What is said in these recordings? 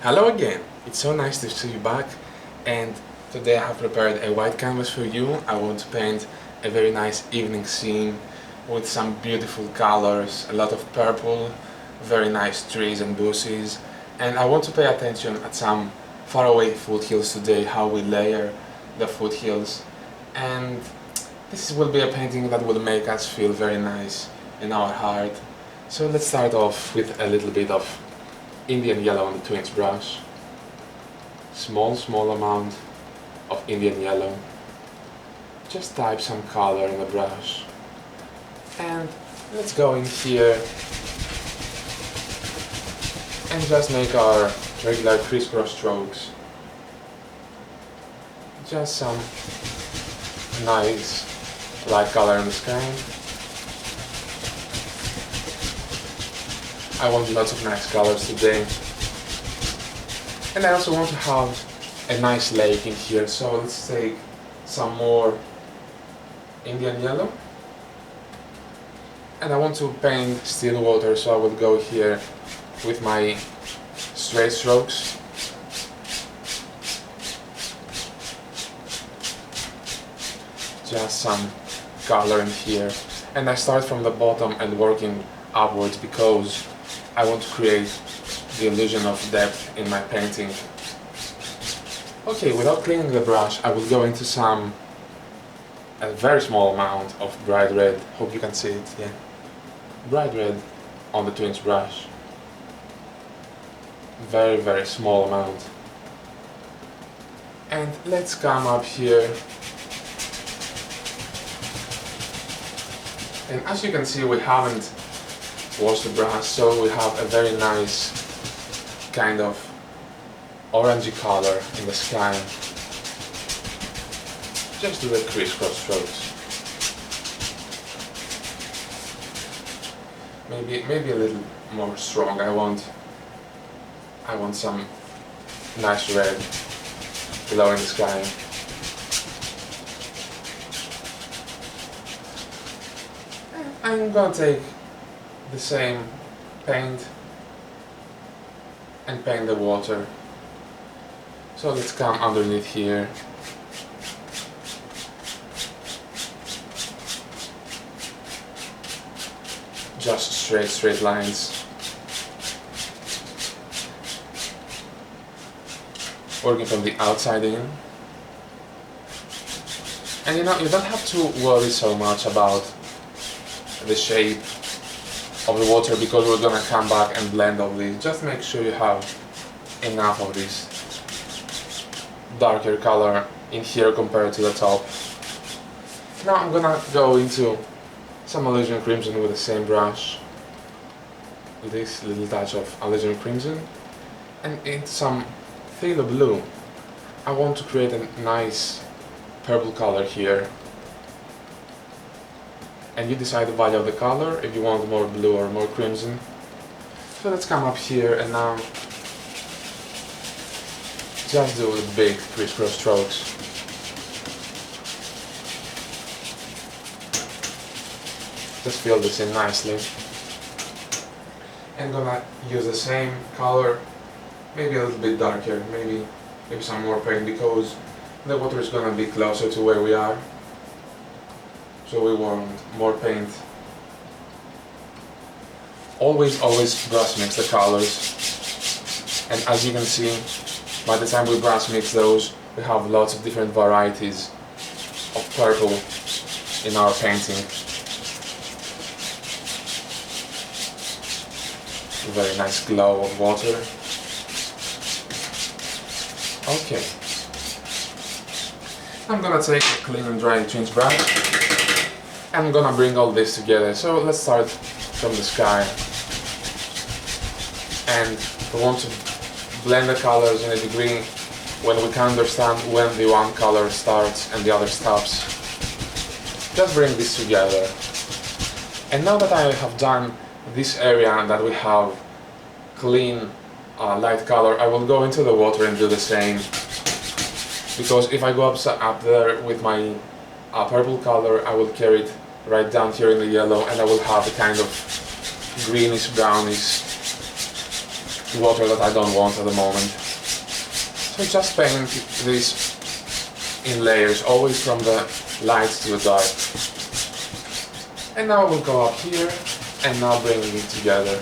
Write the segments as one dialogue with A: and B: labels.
A: Hello again, it's so nice to see you back, and today I have prepared a white canvas for you. I want to paint a very nice evening scene with some beautiful colors, a lot of purple, very nice trees and bushes, and I want to pay attention at some faraway foothills today, how we layer the foothills, and this will be a painting that will make us feel very nice in our heart. So let's start off with a little bit of Indian yellow on the twins brush. Small amount of Indian yellow. Just type some color in the brush. And let's go in here and just make our regular crisscross strokes. Just some nice light color in the sky. I want lots of nice colors today. And I also want to have a nice lake in here, so let's take some more Indian yellow. And I want to paint still water, so I will go here with my straight strokes. Just some color in here. And I start from the bottom and working upwards because I want to create the illusion of depth in my painting. Okay, without cleaning the brush, I will go into a very small amount of bright red. Hope you can see it, yeah. Bright red on the twins brush. Very small amount. And let's come up here. And as you can see, we haven't washed the brush, so we have a very nice kind of orangey color in the sky. Just do the crisscross strokes. Maybe a little more strong. I want some nice red below in the sky. I'm gonna take the same paint and paint the water. So let's come underneath here. Just straight lines. Working from the outside in. And you don't have to worry so much about the shape of the water because we're gonna come back and blend all these. Just make sure you have enough of this darker color in here compared to the top. Now I'm gonna go into some alizarin crimson with the same brush. This little touch of alizarin crimson and into some phthalo blue. I want to create a nice purple color here. And you decide the value of the color, if you want more blue or more crimson. So let's come up here and now just do the big crisscross strokes. Just fill this in nicely. And gonna use the same color, maybe a little bit darker, maybe some more paint because the water is gonna be closer to where we are. So we want more paint. Always brush mix the colors. And as you can see, by the time we brush mix those, we have lots of different varieties of purple in our painting. A very nice glow of water. Okay. I'm gonna take a clean and dry twins brush. I'm gonna bring all this together. So let's start from the sky. And we want to blend the colors in a degree when we can understand when the one color starts and the other stops. Just bring this together. And now that I have done this area that we have clean light color, I will go into the water and do the same. Because if I go up there with my purple color, I will carry it right down here in the yellow and I will have a kind of greenish brownish water that I don't want at the moment. So just paint this in layers, always from the light to the dark. And now we'll go up here and now bringing it together.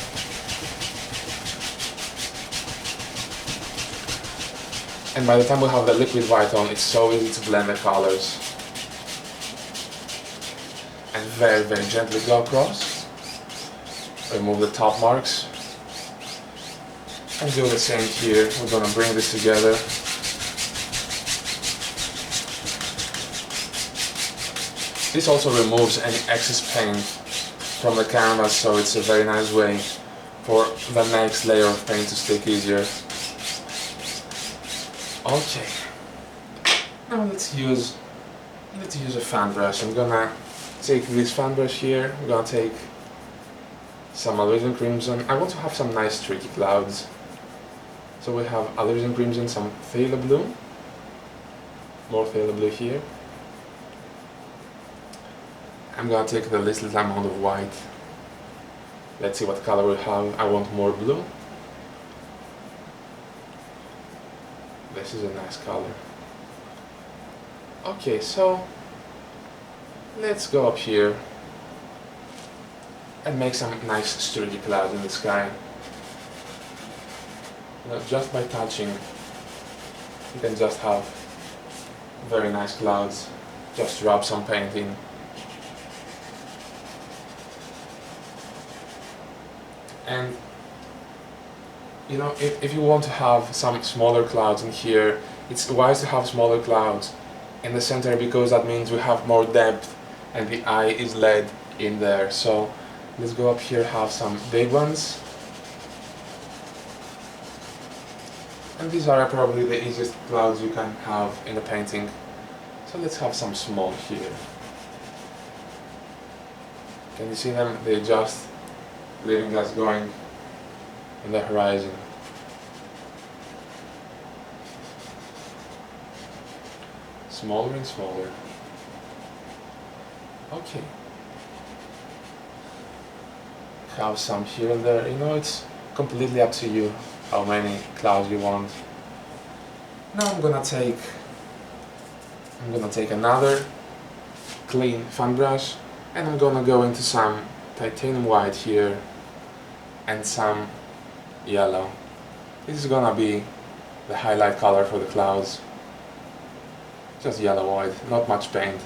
A: And by the time we have the liquid white on, it's so easy to blend the colors. And very, very gently go across. Remove the top marks. And do the same here. We're gonna bring this together. This also removes any excess paint from the canvas, so it's a very nice way for the next layer of paint to stick easier. Okay, now let's use a fan brush. I'm gonna take this fan brush here. I'm gonna take some alizarin crimson. I want to have some nice streaky clouds. So we have alizarin crimson, some phthalo blue, more phthalo blue here. I'm gonna take the least little amount of white. Let's see what color we have. I want more blue. This is a nice color. Okay, so let's go up here and make some nice sturdy clouds in the sky. Now, just by touching, you can just have very nice clouds. Just rub some paint in. And you know, if you want to have some smaller clouds in here, it's wise to have smaller clouds in the center, because that means we have more depth and the eye is led in there. So let's go up here, have some big ones. And these are probably the easiest clouds you can have in a painting. So let's have some small here. Can you see them? They're just leaving us going in the horizon. Smaller and smaller. Okay. Have some here and there. You know, it's completely up to you how many clouds you want. Now I'm gonna take another clean fan brush, and I'm gonna go into some titanium white here and some yellow. This is gonna be the highlight color for the clouds. Just yellow white, not much paint.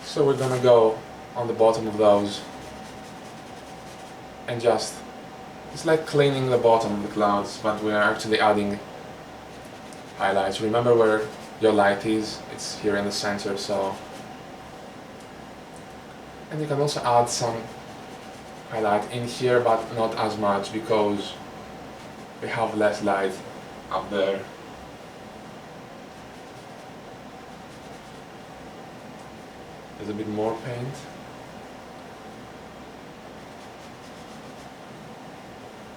A: So we're gonna go on the bottom of those and just, it's like cleaning the bottom of the clouds, but we're actually adding highlights. Remember where your light is, it's here in the center. So, and you can also add some highlight in here, but not as much because we have less light up there. There's a bit more paint.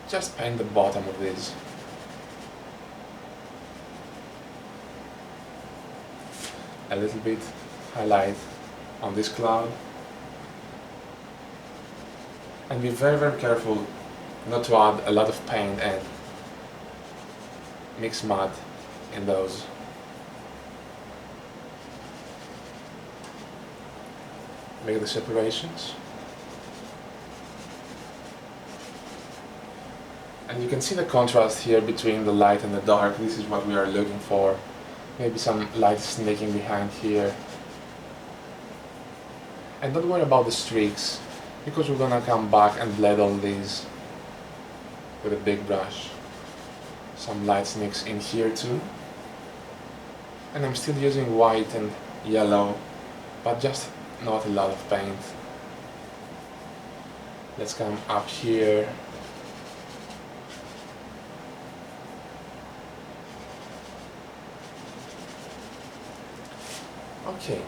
A: Just paint the bottom of this. A little bit highlight on this cloud. And be very, very careful not to add a lot of paint and mix mud in those. Make the separations. And you can see the contrast here between the light and the dark. This is what we are looking for. Maybe some light sneaking behind here. And don't worry about the streaks, because we're gonna come back and blend all these with a big brush. Some light sneaks in here too. And I'm still using white and yellow, but just not a lot of paint. Let's come up here. Okay.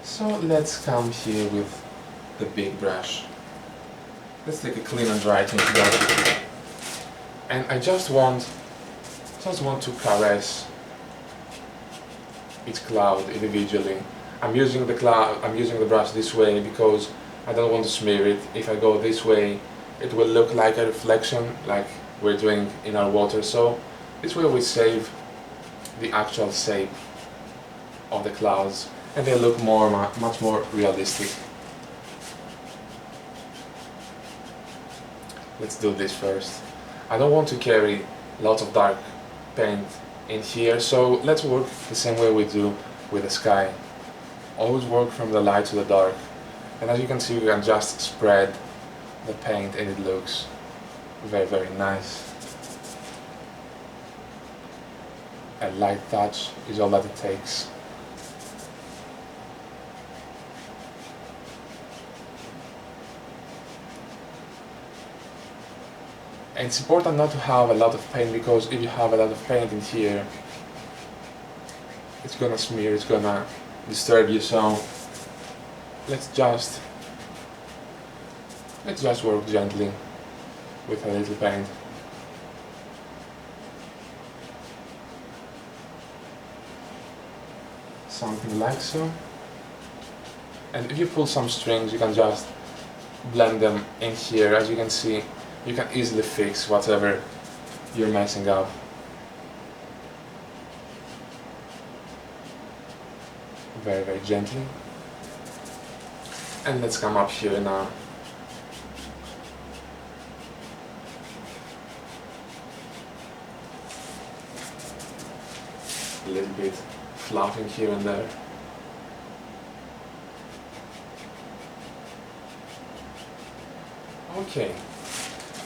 A: So let's come here with the big brush. Let's take a clean and dry thing together. And I just want to caress each cloud individually. I'm using the brush this way because I don't want to smear it. If I go this way, it will look like a reflection, like we're doing in our water. So this way we save the actual shape of the clouds, and they look much more realistic. Let's do this first. I don't want to carry lots of dark paint in here, so let's work the same way we do with the sky. Always work from the light to the dark, and as you can see, we can just spread the paint and it looks very nice. A light touch is all that it takes. And it's important not to have a lot of paint, because if you have a lot of paint in here, it's gonna smear, it's gonna disturb you. So let's just work gently with a little paint. Something like so. And if you pull some strings, you can just blend them in here. As you can see, you can easily fix whatever you're messing up. Very gently. And let's come up here now. A little bit fluffing here and there. Okay.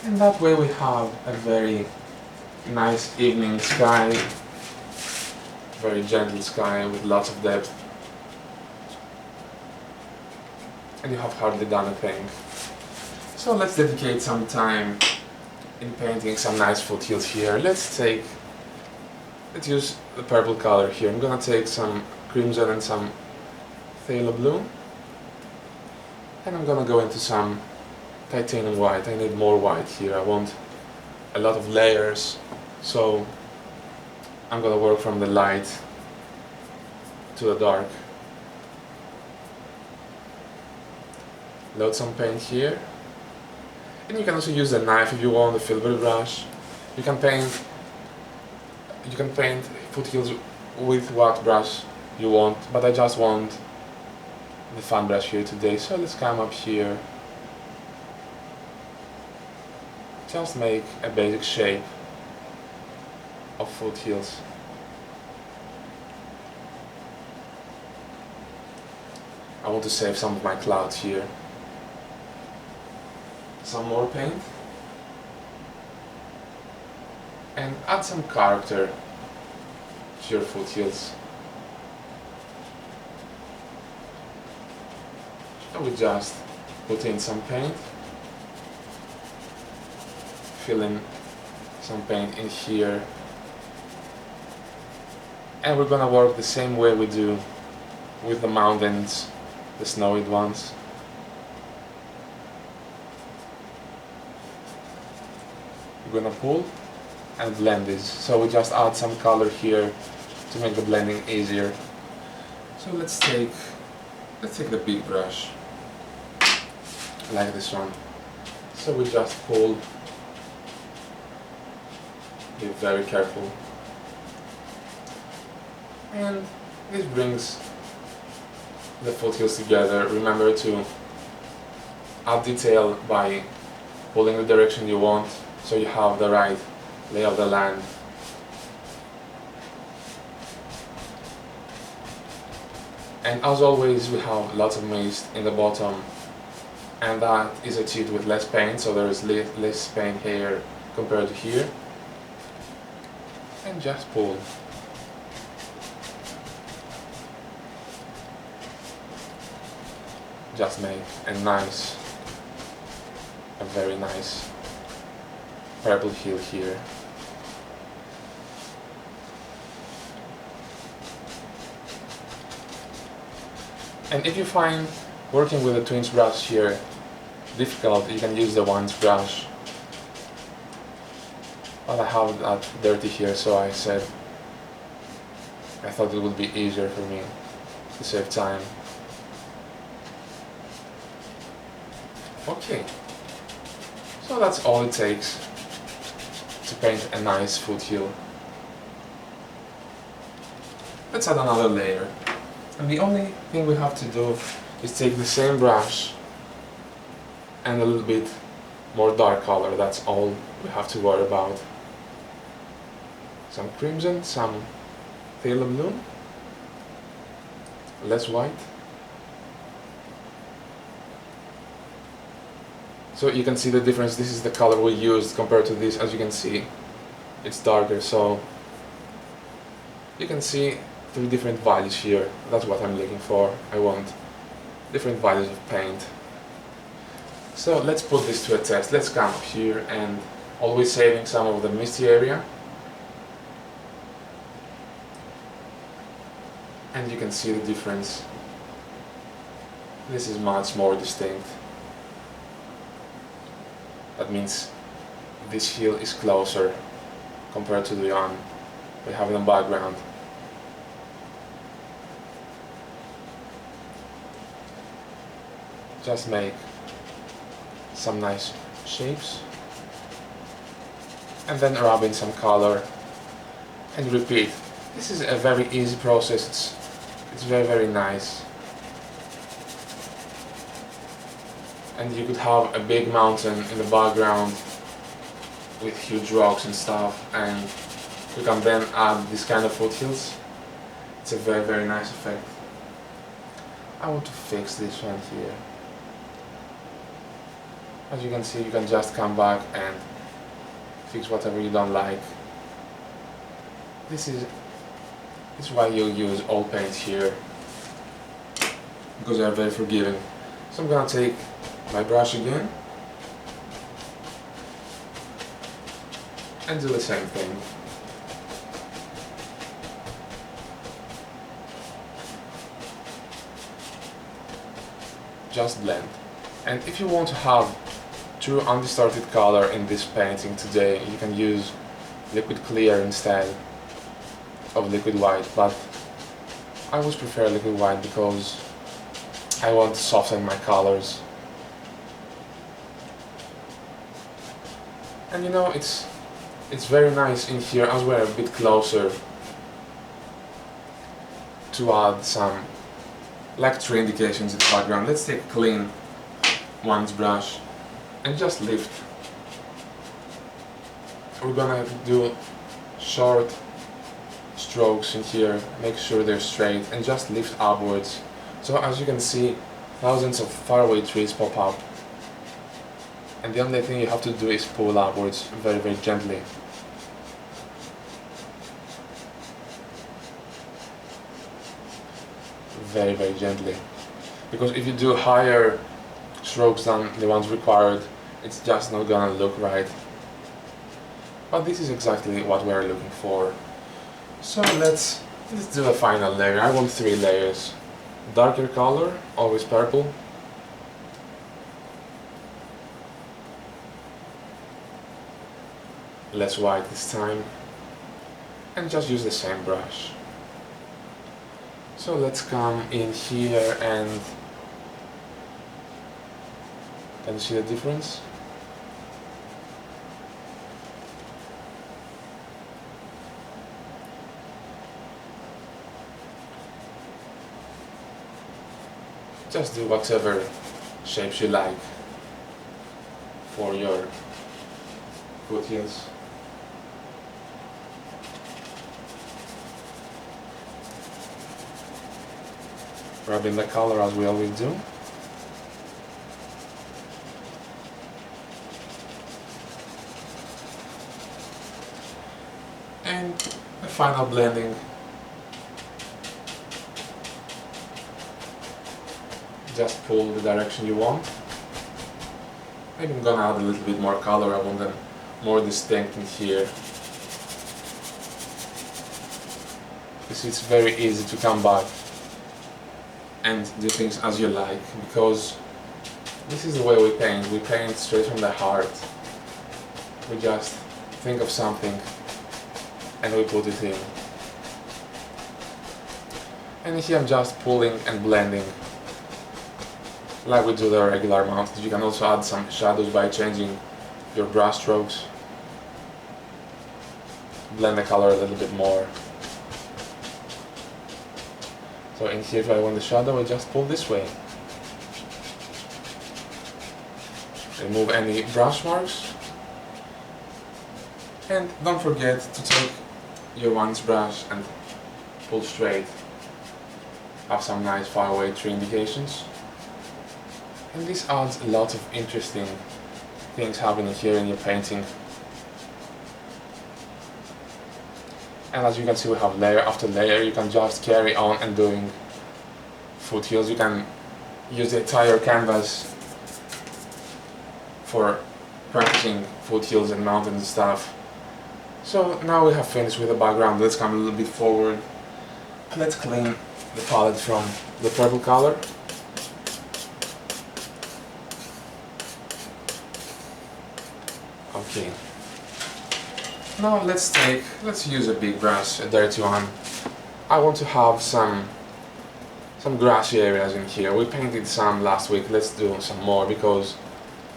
A: And that way we have a very nice evening sky, very gentle sky with lots of depth. And you have hardly done a thing. So let's dedicate some time in painting some nice foothills here. Let's use the purple color here. I'm gonna take some crimson and some phthalo blue. And I'm gonna go into some titanium white. I need more white here. I want a lot of layers, so I'm gonna work from the light to the dark. Load some paint here, and you can also use a knife if you want, a filbert brush. You can paint foothills with what brush you want, but I just want the fan brush here today. So let's come up here. Just make a basic shape of foothills. I want to save some of my clouds here. Some more paint. And add some character to your foothills. I will just put in some paint. Fill in some paint in here, and we're gonna work the same way we do with the mountains, the snowy ones. We're gonna pull and blend this, so we just add some color here to make the blending easier. So let's take the big brush, like this one. So we just pull. Be very careful. And this brings the foothills together. Remember to add detail by pulling the direction you want, so you have the right lay of the land. And as always, we have lots of mist in the bottom, and that is achieved with less paint, so there is less paint here compared to here. And just pull. Just make a very nice purple hill here. And if you find working with the twins brush here difficult, you can use the ones brush. But I have that dirty here, so I thought it would be easier for me to save time. Okay, so that's all it takes to paint a nice foothill. Let's add another layer. And the only thing we have to do is take the same brush and a little bit more dark color. That's all we have to worry about. Some crimson, some pale blue, less white. So you can see the difference. This is the color we used compared to this. As you can see, it's darker, so you can see 3 different values here. That's what I'm looking for. I want different values of paint. So let's put this to a test. Let's come up here and always saving some of the misty area. And you can see the difference. This is much more distinct. That means this hill is closer compared to the one we have in the background. Just make some nice shapes and then rub in some color and repeat. This is a very easy process. It's very nice. And you could have a big mountain in the background with huge rocks and stuff, and you can then add this kind of foothills. It's a very nice effect. I want to fix this one here. As you can see, you can just come back and fix whatever you don't like. This is why you use oil paint here, because they are very forgiving. So I'm gonna take my brush again and do the same thing. Just blend. And if you want to have true undistorted color in this painting today, you can use liquid clear instead of liquid white, but I always prefer liquid white because I want to soften my colors. And you know, it's very nice in here as we're a bit closer to add some like tree indications in the background. Let's take a clean one's brush and just lift. We're gonna do short strokes in here, make sure they're straight, and just lift upwards. So as you can see, thousands of faraway trees pop up, and the only thing you have to do is pull upwards very gently. Very gently, because if you do higher strokes than the ones required, it's just not gonna look right. But this is exactly what we're looking for. So let's do a final layer. I want 3 layers. Darker color, always purple. Less white this time. And just use the same brush. So let's come in here and can you see the difference? Just do whatever shapes you like for your foothills. Rub in the color as we always do. And a final blending. Just pull the direction you want. Maybe I'm gonna add a little bit more color. I want them more distinct in here. Because it's very easy to come back and do things as you like, because this is the way we paint. We paint straight from the heart. We just think of something and we put it in. And here I'm just pulling and blending. like we do the regular mountains. You can also add some shadows by changing your brush strokes. Blend the color a little bit more. So in here, if I want the shadow, I just pull this way. Remove any brush marks. And don't forget to take your one's brush and pull straight. Have some nice far away tree indications. And this adds a lot of interesting things happening here in your painting. And as you can see, we have layer after layer. You can just carry on and doing foothills. You can use the entire canvas for practicing foothills and mountains and stuff. So now we have finished with the background. Let's come a little bit forward. Let's clean the palette from the purple color. Okay. Now let's use a big brush, a dirty one. I want to have some grassy areas in here. We painted some last week. Let's do some more because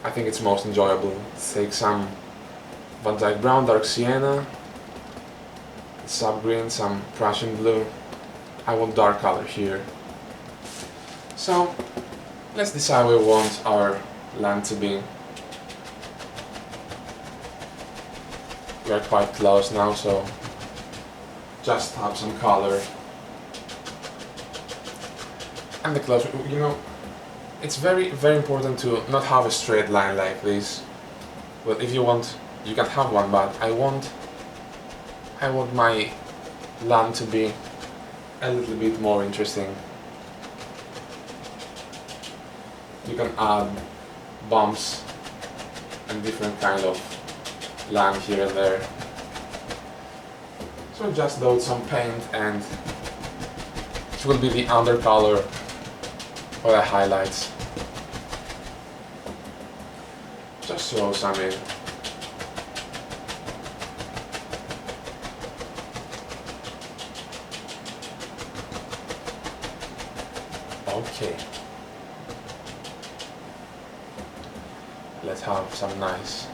A: I think it's most enjoyable. Let's take some Van Dyke Brown, Dark Sienna, sub-green, some Prussian blue. I want dark color here. So let's decide where we want our land to be. We are quite close now, so just tap some color. And the close, you know, it's very important to not have a straight line like this. Well, if you want, you can have one, but I want my land to be a little bit more interesting. You can add bumps and different kind of land here and there. So just load some paint and it will be the undercolor or the highlights. Just throw some in. Okay. Let's have some nice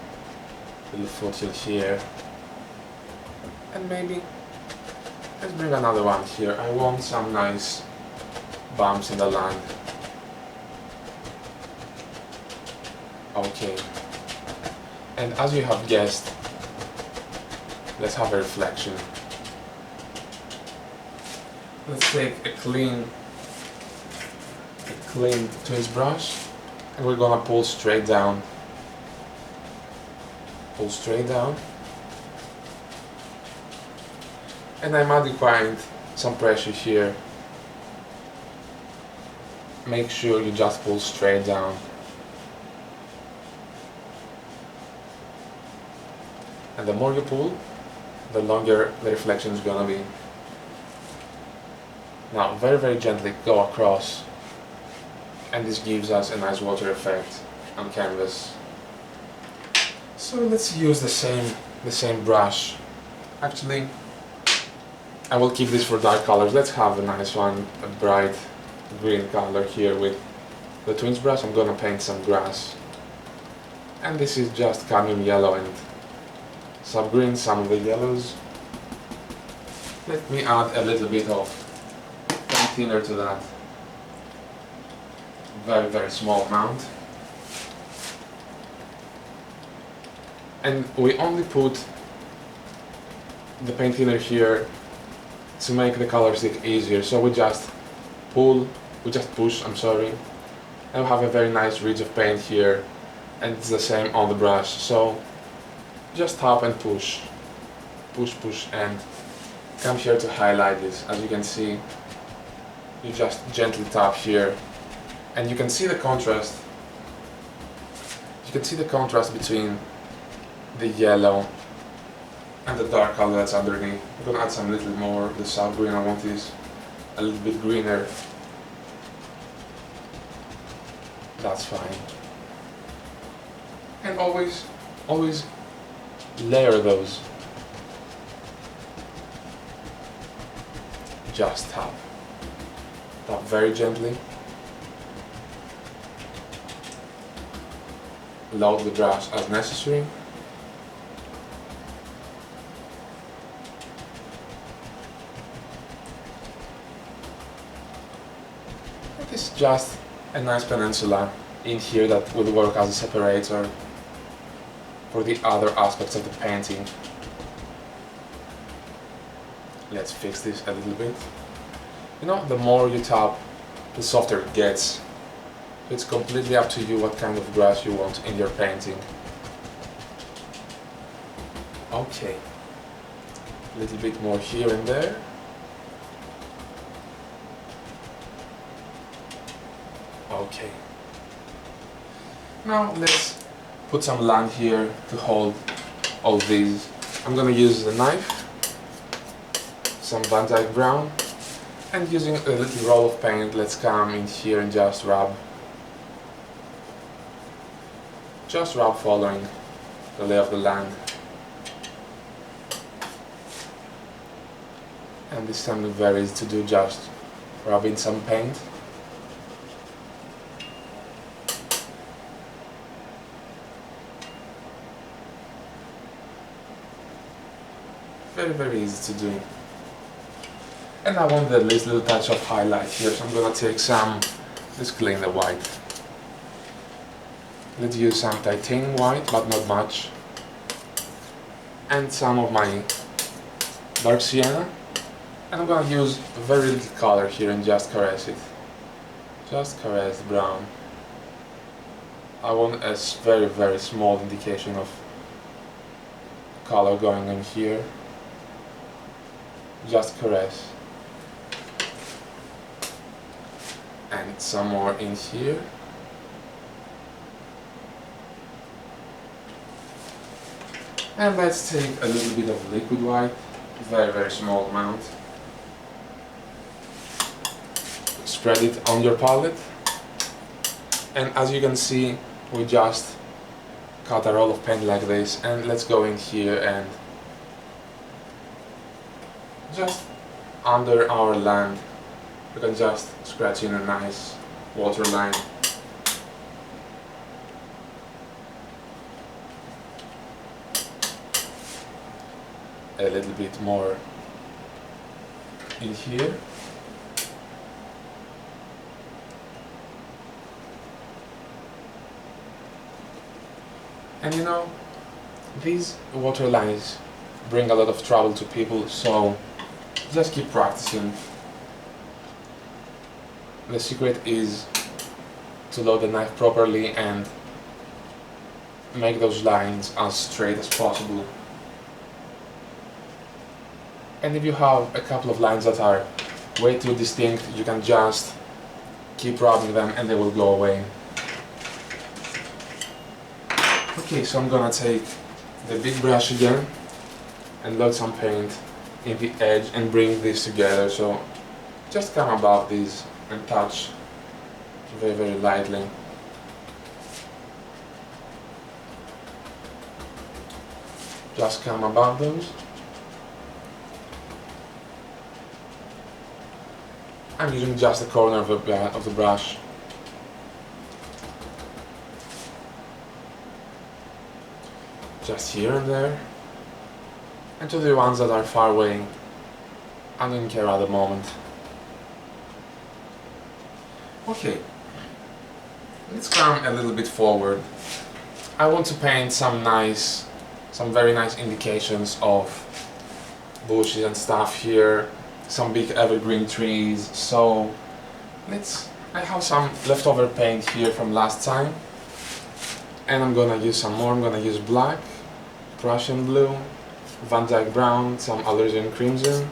A: little foothill here. And maybe let's bring another one here. I want some nice bumps in the land. Okay. And as you have guessed, let's have a reflection. Let's take a clean twist brush and we're gonna pull straight down. Pull straight down. And I might require some pressure here. Make sure you just pull straight down. And the more you pull, the longer the reflection is gonna be. Now, very gently go across. And this gives us a nice water effect on canvas. So let's use the same brush. Actually, I will keep this for dark colors. Let's have a nice one, a bright green color here with the twins brush. I'm gonna paint some grass. And this is just cadmium yellow and sub-green, some of the yellows. Let me add a little bit of paint thinner to that. Very small amount. And we only put the paint thinner here to make the color stick easier. So we just push, I'm sorry. And we have a very nice ridge of paint here. And it's the same on the brush. So just tap and push. Push and come here to highlight this. As you can see, you just gently tap here. And you can see the contrast. You can see the contrast between the yellow and the dark color that's underneath. I'm gonna add some little more. The sub green, I want this a little bit greener. That's fine. And always layer those. Just tap very gently. load the brush as necessary. It is just a nice peninsula in here that will work as a separator for the other aspects of the painting. Let's fix this a little bit. You know, the more you tap, the softer it gets. It's completely up to you what kind of brush you want in your painting. Okay, a little bit more here and there. Okay. Now let's put some land here to hold all these. I'm gonna use the knife, some Van Dyke brown, and using a little roll of paint, let's come in here and just rub. Just rub following the lay of the land. And this time it's very easy to do, just rub in some paint. Very easy to do. And I want this little touch of highlight here, so I'm gonna take some, let's clean the white. Let's use some titanium white, but not much. And some of my dark sienna. And I'm gonna use very little color here and just caress it. Just caress the brown. I want a very small indication of color going on here. Just caress. And some more in here. And let's take a little bit of liquid white, very small amount. Spread it on your palette. And as you can see, we just cut a roll of paint like this, and let's go in here and just under our land, we can just scratch in a nice water line. A little bit more in here. And you know, these water lines bring a lot of trouble to people, so just keep practicing. The secret is to load the knife properly and make those lines as straight as possible. And if you have a couple of lines that are way too distinct, you can just keep rubbing them and they will go away. Okay, so I'm gonna take the big brush again and load some paint in the edge and bring these together. So just come above these and touch very lightly. Just come above those. I'm using just the corner of the brush. Just here and there. And to the ones that are far away, I don't care at the moment. Okay, let's come a little bit forward. I want to paint some very nice indications of bushes and stuff here, some big evergreen trees. So I have some leftover paint here from last time, and I'm gonna use some more. I'm gonna use black, Prussian blue, Van Dyke brown, some Alizarin crimson,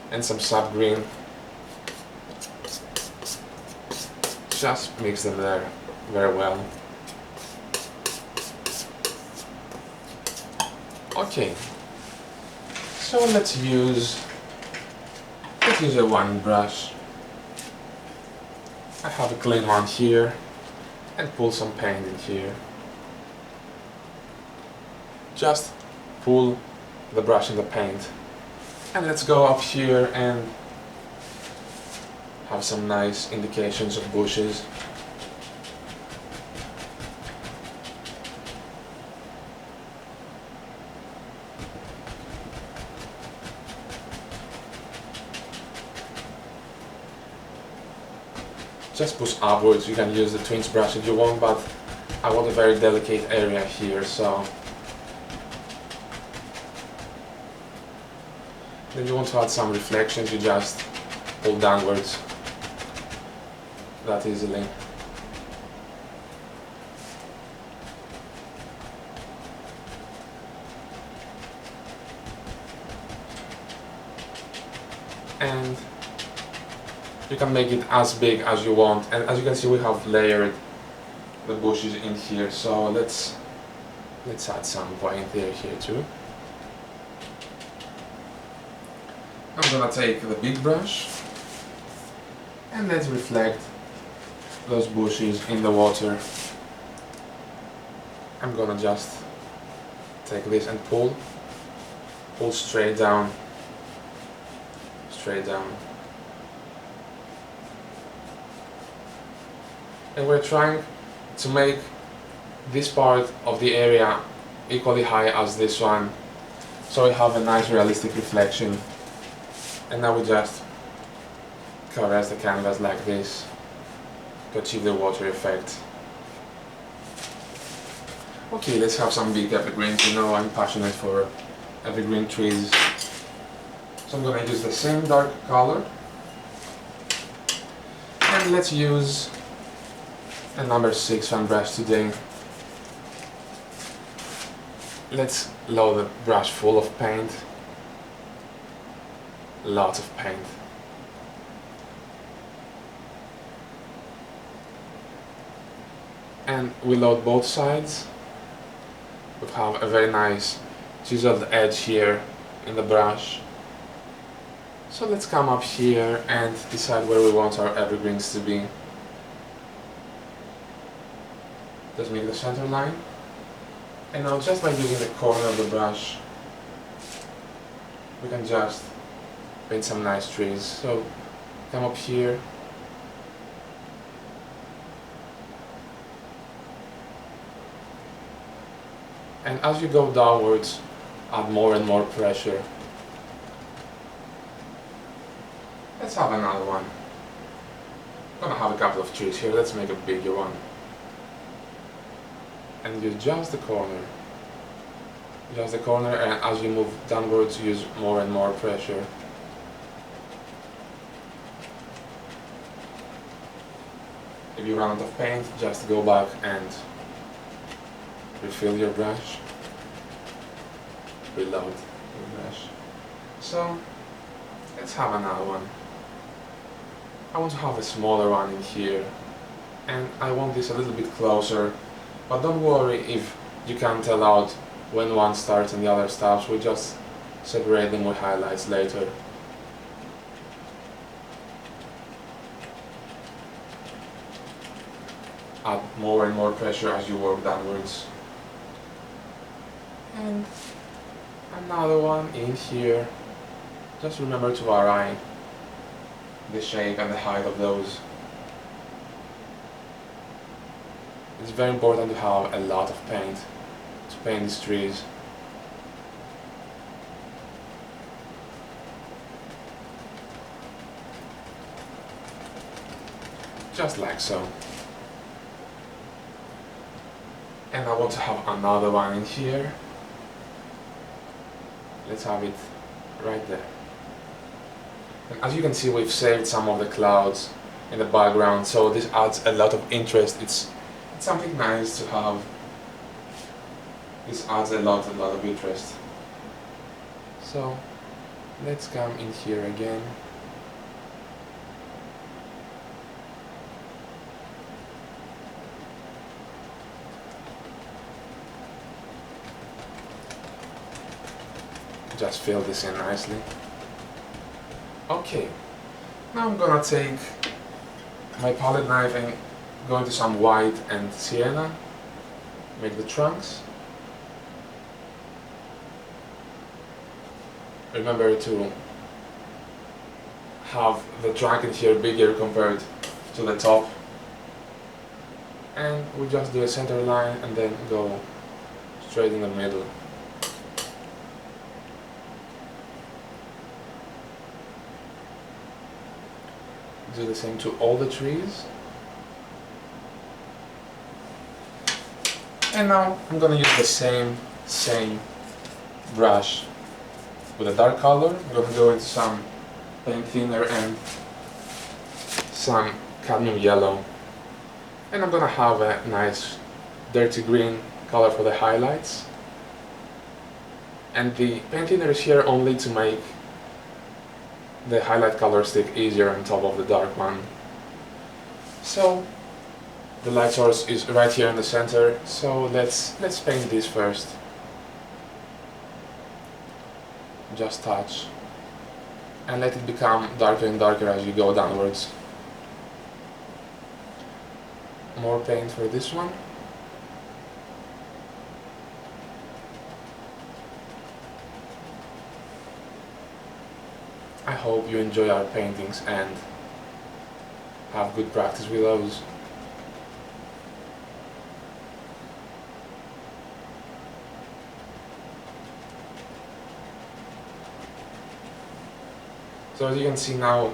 A: and some sap green. Just mix them there very well. Okay, so let's use a wine brush. I have a clean one here, and pull some paint in here. Just pull the brush in the paint, and let's go up here and have some nice indications of bushes. just push upwards. You can use the twins brush if you want, but I want a very delicate area here, so then you want to add some reflections, you just pull downwards that easily. And you can make it as big as you want, and as you can see we have layered the bushes in here, so let's add some white there here too. I'm gonna take the big brush and let's reflect those bushes in the water. I'm gonna just take this and pull straight down. And we're trying to make this part of the area equally high as this one, so we have a nice realistic reflection. And now we just caress the canvas like this to achieve the water effect. Okay, let's have some big evergreens. You know I'm passionate for evergreen trees. So I'm going to use the same dark color. And let's use a number 6 fan brush today. Let's load the brush full of paint. Lots of paint. And we load both sides. We have a very nice chiseled edge here in the brush. So let's come up here and decide where we want our evergreens to be. Just make the center line. And now just by using the corner of the brush, we can just paint some nice trees. So come up here. And as you go downwards, add more and more pressure. Let's have another one. I'm gonna have a couple of trees here. Let's make a bigger one. And use just the corner. Just the corner, and as you move downwards, use more and more pressure. If you run out of paint, just go back and refill your brush. Reload your brush. So, let's have another one. I want to have a smaller one in here, and I want this a little bit closer, but don't worry if you can't tell out when one starts and the other stops. We just separate them with highlights later. Add more and more pressure as you work downwards. And another one in here. Just remember to vary the shape and the height of those. It's very important to have a lot of paint to paint these trees. Just like so. And I want to have another one in here. Let's have it right there. And as you can see, we've saved some of the clouds in the background, so this adds a lot of interest. It's something nice to have. This adds a lot of interest. So let's come in here again. Just fill this in nicely. Okay, now I'm gonna take my palette knife and go into some white and sienna, make the trunks. Remember to have the trunk in here bigger compared to the top. And we just do a center line and then go straight in the middle. Do the same to all the trees. And now I'm gonna use the same brush with a dark color. I'm gonna go into some paint thinner and some cadmium yellow, and I'm gonna have a nice dirty green color for the highlights. And the paint thinner is here only to make the highlight color stick easier on top of the dark one. So the light source is right here in the center, so let's paint this first. Just touch and let it become darker and darker as you go downwards. More paint for this one. I hope you enjoy our paintings and have good practice with those. So as you can see now,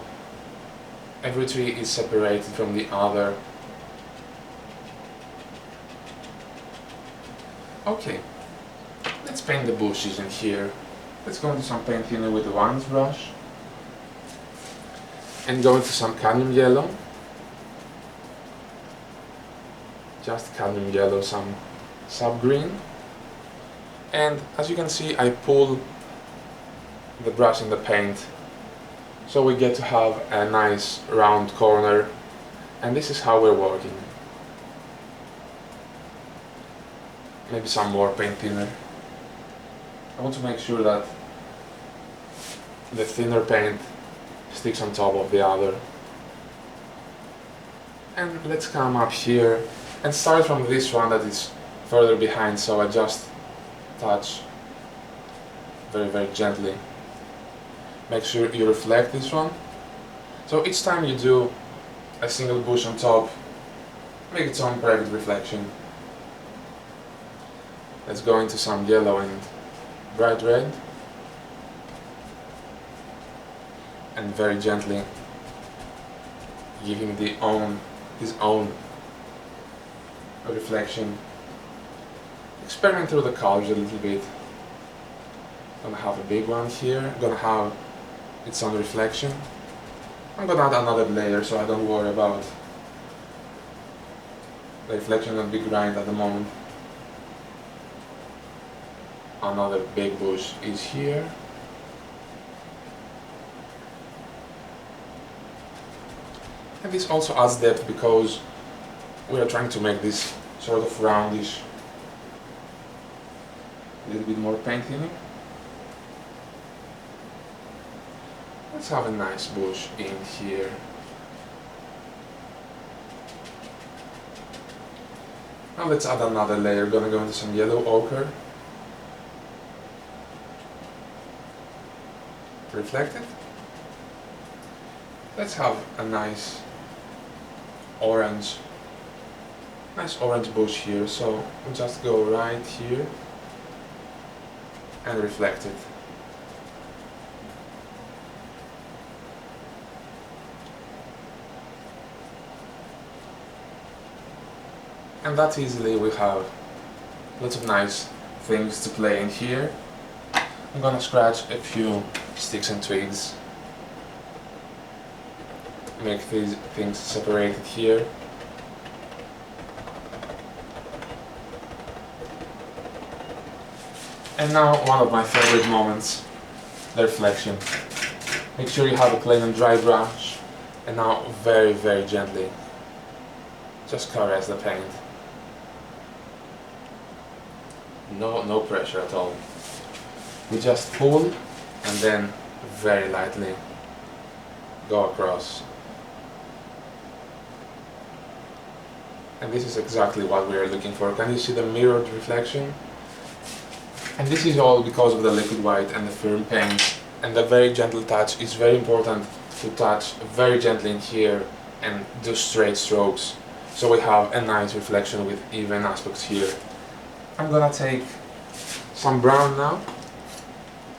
A: every tree is separated from the other. Okay, let's paint the bushes in here. Let's go into some paint thinner with the ones brush and go into some cadmium yellow. Just cadmium yellow, some sub green. And as you can see, I pull the brush in the paint, so we get to have a nice round corner, and this is how we're working. Maybe some more paint thinner. I want to make sure that the thinner paint sticks on top of the other. And let's come up here and start from this one that is further behind, so I just touch very gently. Make sure you reflect this one. So each time you do a single bush on top, make its own private reflection. Let's go into some yellow and bright red, and very gently give him his own reflection. Experiment through the colors a little bit. I'm gonna have a big one here. I'm gonna have its own reflection. I'm gonna add another layer so I don't worry about the reflection on big grind at the moment. Another big bush is here. And this also adds depth because we are trying to make this sort of roundish. A little bit more paint in it. Let's have a nice bush in here. Now let's add another layer. Gonna go into some yellow ochre. Reflect it. Let's have a nice orange bush here, so we'll just go right here and reflect it. And that easily we have lots of nice things to play in here. I'm gonna scratch a few sticks and twigs, make these things separated here. And now one of my favorite moments, the reflection. Make sure you have a clean and dry brush, and now very gently just caress the paint. No pressure at all. We just pull and then very lightly go across. And this is exactly what we are looking for. Can you see the mirrored reflection? And this is all because of the liquid white and the firm paint. And the very gentle touch is very important, to touch very gently in here and do straight strokes. So we have a nice reflection with even aspects here. I'm gonna take some brown now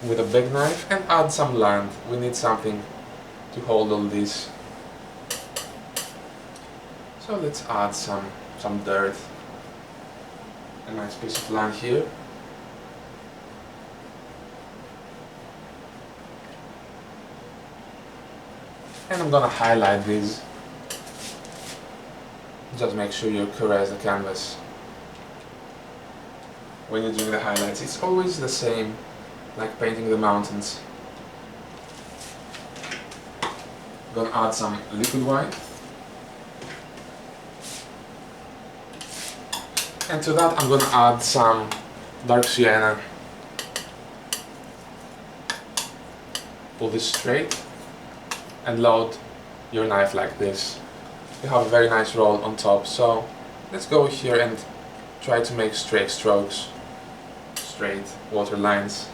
A: with a big knife and add some land. We need something to hold all this. So let's add some dirt a nice piece of land here. And I'm gonna highlight these. Just make sure you caress the canvas when you're doing the highlights. It's always the same, like painting the mountains. I'm gonna add some liquid white. And to that I'm gonna add some dark sienna. Pull this straight and load your knife like this. You have a very nice roll on top, so let's go here and try to make straight strokes, straight water lines.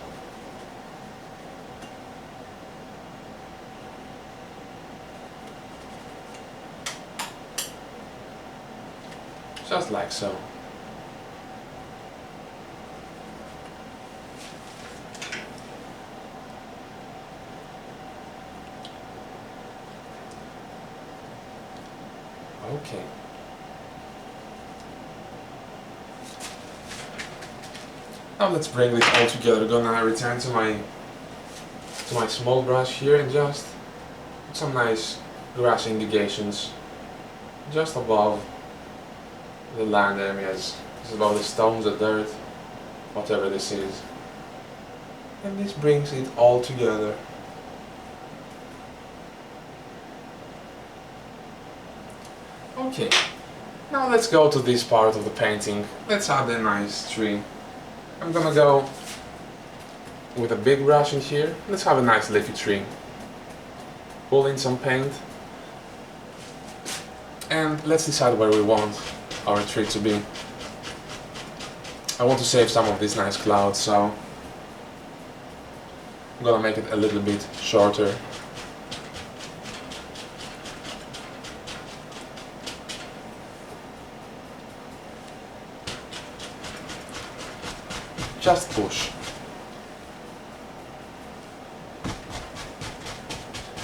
A: Just like so. Okay. Now let's bring this all together. I'm gonna return to my small brush here and just put some nice grass indications just above the land areas. This is above the stones, the dirt, whatever this is. And this brings it all together. Okay, now let's go to this part of the painting. Let's add a nice tree. I'm gonna go with a big brush in here. Let's have a nice leafy tree. Pull in some paint. And let's decide where we want our tree to be. I want to save some of these nice clouds, so I'm gonna make it a little bit shorter. Just push.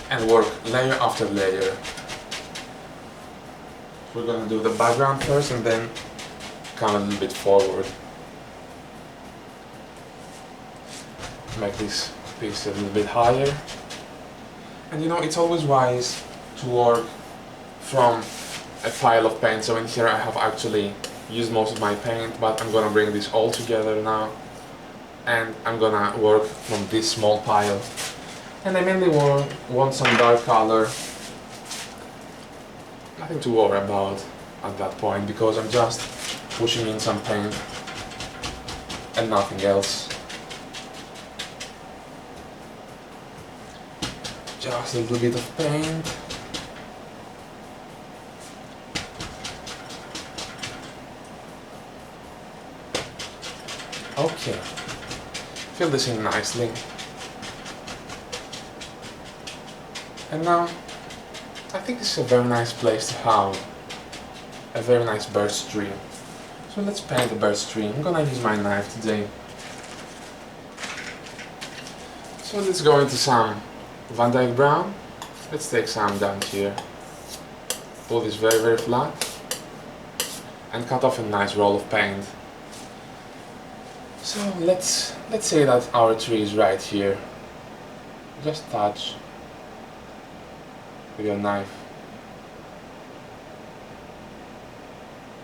A: And work layer after layer. We're gonna do the background first and then come a little bit forward. Make this piece a little bit higher. And you know, it's always wise to work from a pile of paint. So in here I have actually used most of my paint, but I'm gonna bring this all together now. And I'm gonna work from this small pile. And I mainly want some dark color. Nothing to worry about at that point, because I'm just pushing in some paint and nothing else. Just a little bit of paint. Okay. Fill this in nicely. And now, I think this is a very nice place to have a very nice birch tree. So let's paint the birch tree. I'm gonna use my knife today. So let's go into some Van Dyke brown. Let's take some down here. Pull this very, very flat. And cut off a nice roll of paint. So let's say that our tree is right here. Just touch with your knife.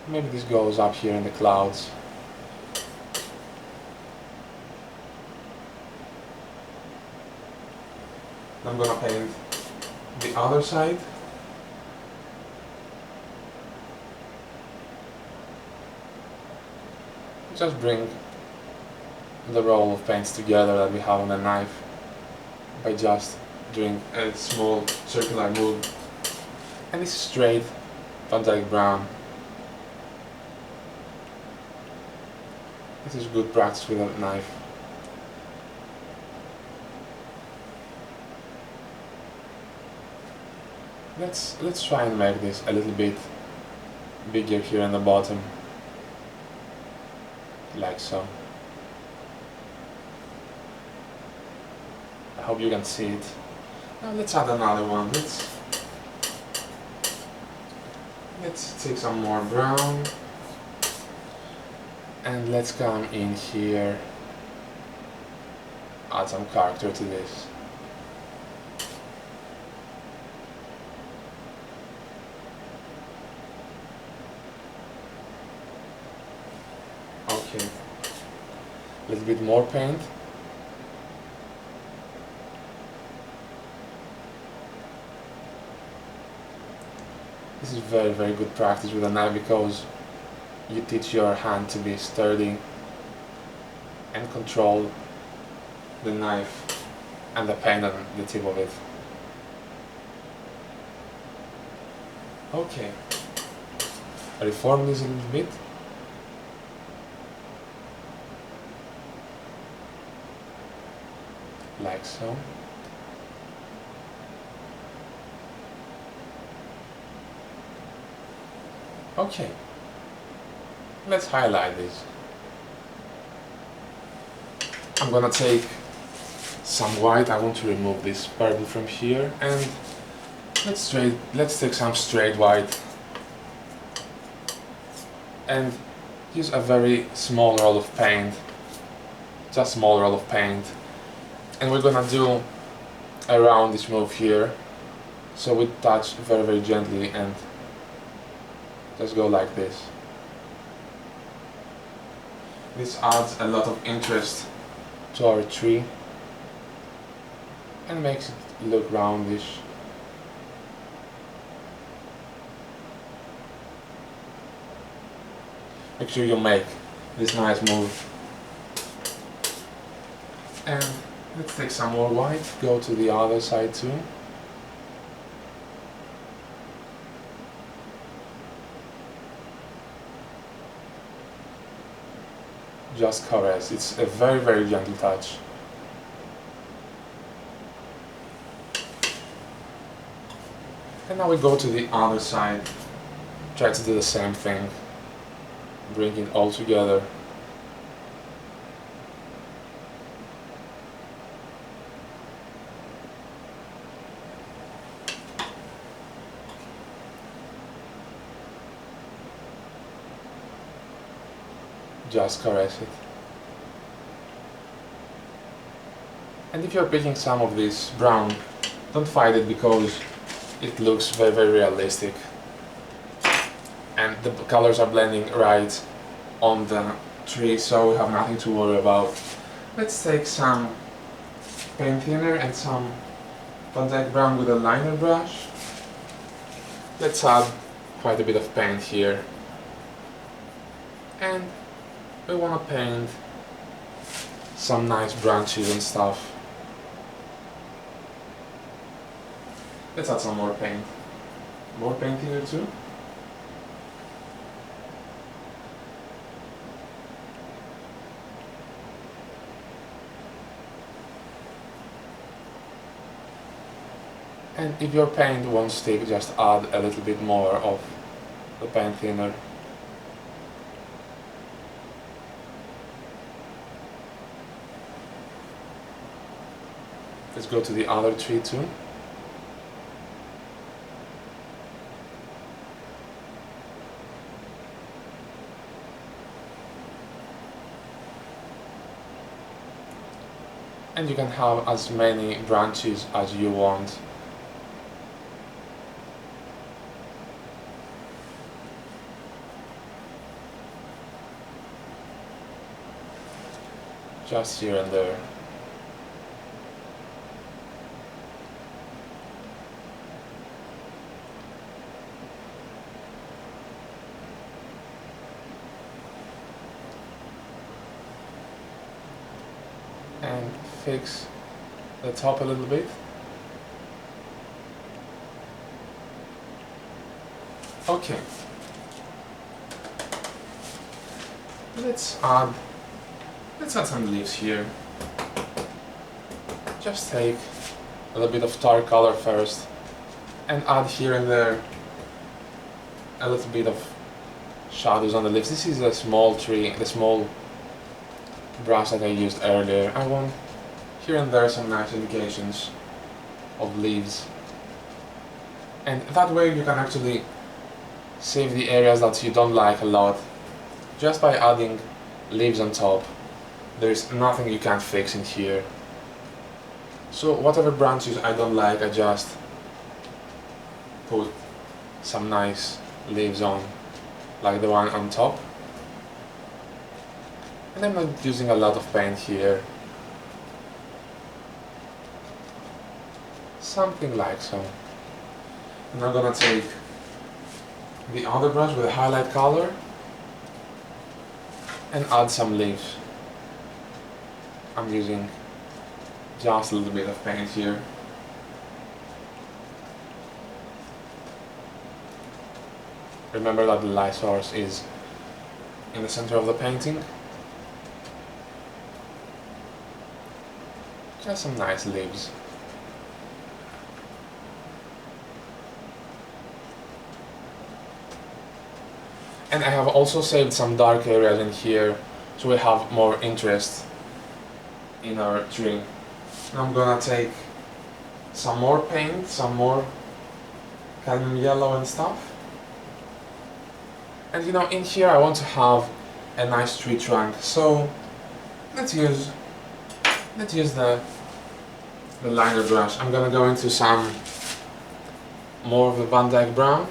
A: Maybe this goes up here in the clouds. I'm gonna paint the other side. Just bring the roll of paints together that we have on the knife by just doing a small circular move. And this is straight Van Dyke brown. This is good practice with a knife. Let's try and make this a little bit bigger here in the bottom, like so. I hope you can see it. Now let's add another one. Let's take some more brown. And let's come in here, add some character to this. Okay, a little bit more paint. This is very good practice with a knife because you teach your hand to be sturdy and control the knife and the paint on the tip of it. Okay, I reform this a little bit. Like so. Okay, let's highlight this. I'm gonna take some white. I want to remove this purple from here, and let's take some straight white and use a very small roll of paint, just small roll of paint, and we're gonna do a roundish move here, so we touch very gently and just go like this. This adds a lot of interest to our tree and makes it look roundish. Make sure you make this nice move. And let's take some more white, go to the other side too. Just caress, it's a very gentle touch. And now we go to the other side, try to do the same thing, bring it all together. Just caress it. And if you're picking some of this brown, don't fight it because it looks very realistic. And the colors are blending right on the tree, so we have nothing to worry about. Let's take some paint thinner and some Van Dyke brown with a liner brush. Let's add quite a bit of paint here. And we want to paint some nice branches and stuff. Let's add some more paint. More paint here too. And if your paint won't stick, just add a little bit more of the paint thinner. Let's go to the other tree too. And you can have as many branches as you want. Just here and there. And fix the top a little bit. Okay. Let's add some leaves here. Just take a little bit of tar color first and add here and there a little bit of shadows on the leaves. This is a small tree, the small brush that I used earlier. I want here and there some nice indications of leaves, and that way you can actually save the areas that you don't like a lot just by adding leaves on top. There's nothing you can't fix in here. So whatever branches I don't like, I just put some nice leaves on, like the one on top. And I'm not using a lot of paint here. Something like so. And I'm gonna take the other brush with a highlight color and add some leaves. I'm using just a little bit of paint here. Remember that the light source is in the center of the painting. Just some nice leaves. And I have also saved some dark areas in here, so we have more interest in our tree. Now I'm gonna take some more paint, some more cadmium yellow and stuff. And you know, in here I want to have a nice tree trunk, so let's use the liner brush. I'm gonna go into some more of the Van Dyke brown,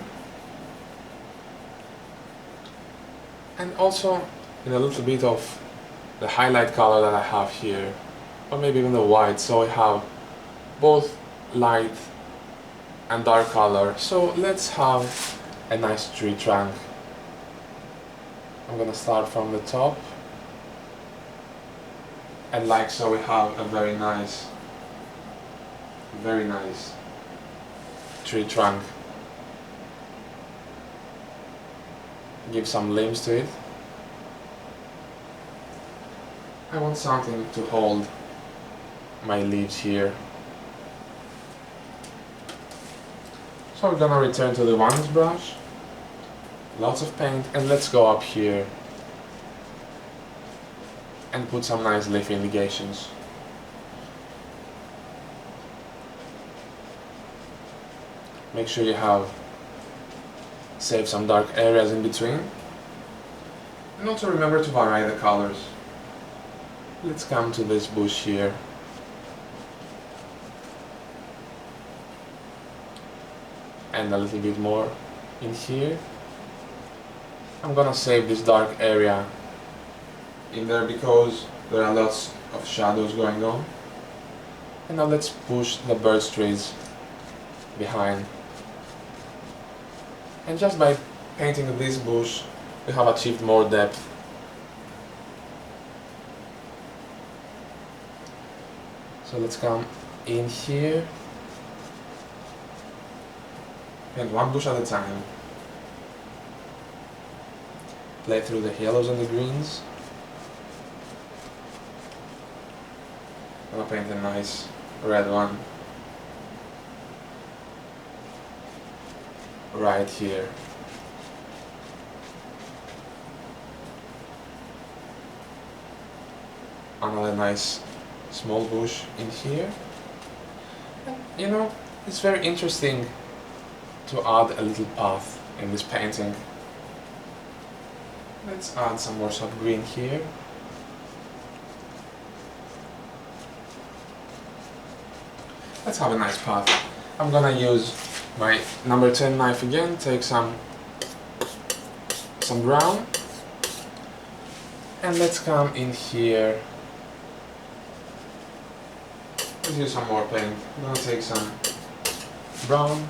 A: and also in a little bit of the highlight color that I have here, or maybe even the white, so I have both light and dark color. So let's have a nice tree trunk. I'm gonna start from the top, and like so we have a very nice tree trunk. Give some limbs to it. I want something to hold my leaves here. So we're gonna return to the ones brush, lots of paint, and let's go up here and put some nice leaf indications. Make sure you have saved some dark areas in between, and also remember to vary the colors. Let's come to this bush here. And a little bit more in here. I'm gonna save this dark area in there because there are lots of shadows going on. And now let's push the birch trees behind. And just by painting this bush, we have achieved more depth. So let's come in here, and one bush at a time. Play through the yellows and the greens. I'm gonna paint a nice red one right here. Another nice small bush in here. And, you know, it's very interesting to add a little path in this painting. Let's add some more soft green here. Let's have a nice path. I'm gonna use my number 10 knife again, take some brown, and let's come in here. Let's use some more paint. I'm gonna take some brown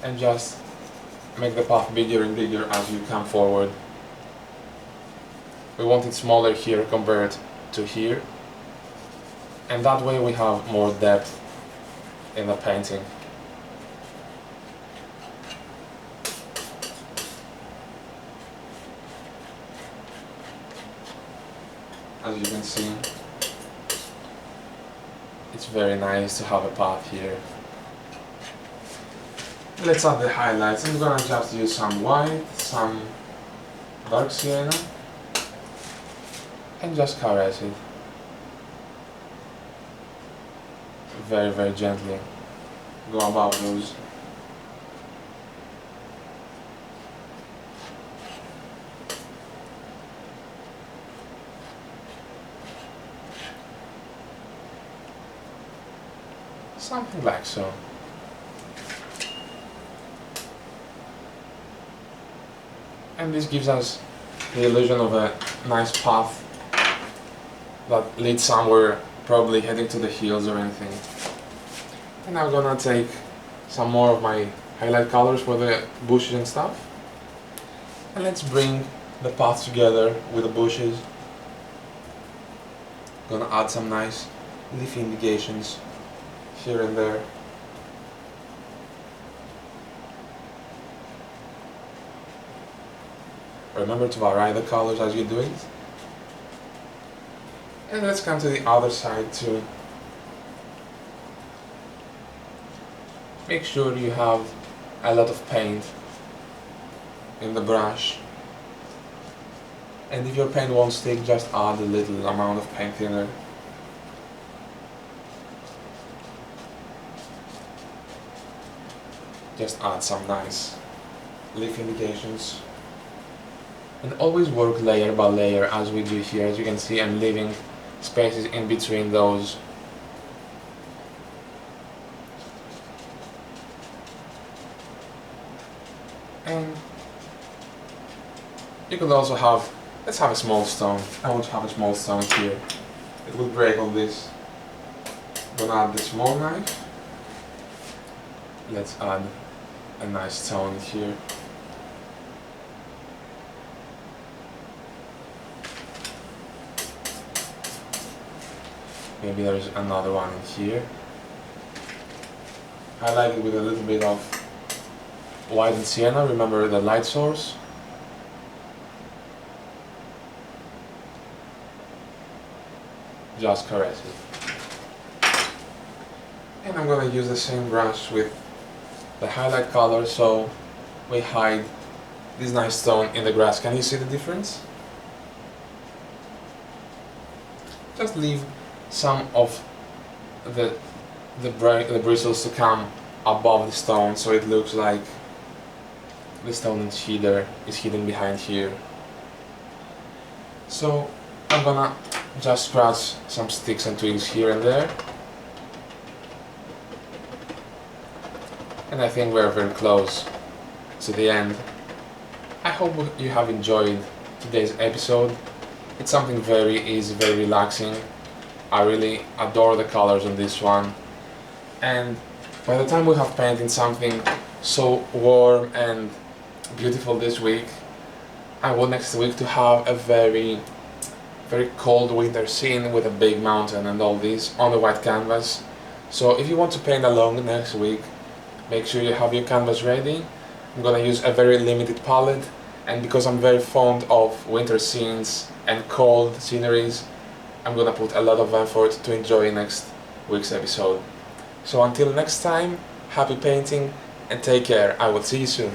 A: and just make the path bigger and bigger as you come forward. We want it smaller here compared to here, and that way we have more depth in the painting. As you can see, it's very nice to have a path here. Let's add the highlights. I'm gonna just use some white, some dark sienna, and just caress it very, very gently. Go above those. something like so. And this gives us the illusion of a nice path that leads somewhere, probably heading to the hills or anything. And I'm gonna take some more of my highlight colors for the bushes and stuff. And let's bring the path together with the bushes. Gonna add some nice leaf indications here and there. Remember to vary the colors as you do it. And let's come to the other side too. Make sure you have a lot of paint in the brush. And if your paint won't stick, just add a little amount of paint thinner. Just add some nice leaf indications. And always work layer by layer as we do here. As you can see, I'm leaving spaces in between those. And you could also have, let's have a small stone. I want to have a small stone here. It will break all this. Gonna add the small knife. Let's add a nice stone here. Maybe there's another one in here. Highlight it with a little bit of white and sienna, remember the light source. Just caress it. And I'm gonna use the same brush with the highlight color so we hide this nice stone in the grass. Can you see the difference? Just leave some of the bristles to come above the stone so it looks like the stone is hidden behind here. So I'm gonna just scratch some sticks and twigs here and there. And I think we're very close to the end. I hope you have enjoyed today's episode. It's something very easy, very relaxing. I really adore the colors on this one. And by the time we have painted something so warm and beautiful this week, I want next week to have a very cold winter scene with a big mountain and all this on the white canvas. So if you want to paint along next week, make sure you have your canvas ready. I'm gonna use a very limited palette, and because I'm very fond of winter scenes and cold sceneries, I'm gonna put a lot of effort to enjoy next week's episode. So until next time, happy painting and take care. I will see you soon.